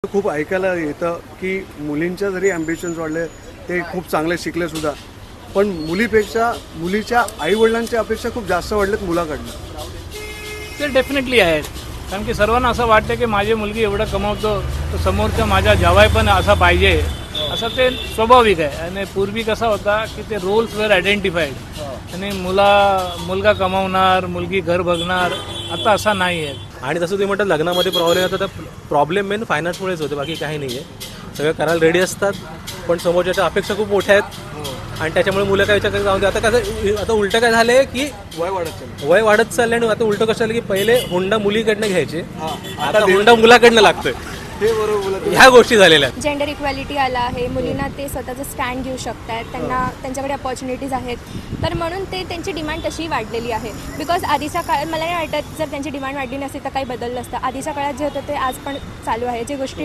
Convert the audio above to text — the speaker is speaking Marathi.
खूप ऐकायला येतं की मुलींच्या जरी ॲम्बिशन्स वाढले, ते खूप चांगले शिकले सुद्धा, पण मुलीपेक्षा मुलीच्या आईवडिलांच्या अपेक्षा खूप जास्त वाढल्यात मुलाकडनं. ते डेफिनेटली आहेत. कारण की सर्वांना असं वाटतं की माझी मुलगी एवढं कमवतो तर समोरचा माझा जावई पण असा पाहिजे, असं ते स्वाभाविक आहे. आणि पूर्वी कसा होता की ते रोल्स वेर आयडेंटिफाईड आणि मुलगा कमावणार, मुलगी घर बघणार. आता असा नाही आहे. आणि तसं तुम्ही म्हणतात लग्नामध्ये प्रॉब्लेम येतात, तर प्रॉब्लेम मेन फायनान्समुळेच होते, बाकी काही नाही आहे. सगळं करायला रेडी असतात, पण समोरच्या अपेक्षा खूप मोठ्या आहेत आणि त्याच्यामुळे मुलं काय विचार जाऊन दे. आता कसं, आता उलटं काय झालं आहे की वय वाढत चाललं आणि आता उलटं कसं झालं की पहिले हुंडा मुलीकडनं घ्यायचे, आता हुंडा मुलाकडनं लागतोय. हे बरोबर. ह्या गोष्टी झालेल्या आहेत. जेंडर इक्वॅलिटी आला आहे, मुलींना ते स्वतःचं स्टँड घेऊ शकतात, त्यांच्याकडे अपॉर्च्युनिटीज आहेत, तर म्हणून ते त्यांची डिमांड तशी वाढलेली आहे. बिकॉज आधीच्या काळात मला नाही वाटत जर त्यांची डिमांड वाढली नसती तर काही बदललं असतं. आधीच्या काळात जे होतं ते आज पण चालू आहे. जे गोष्टी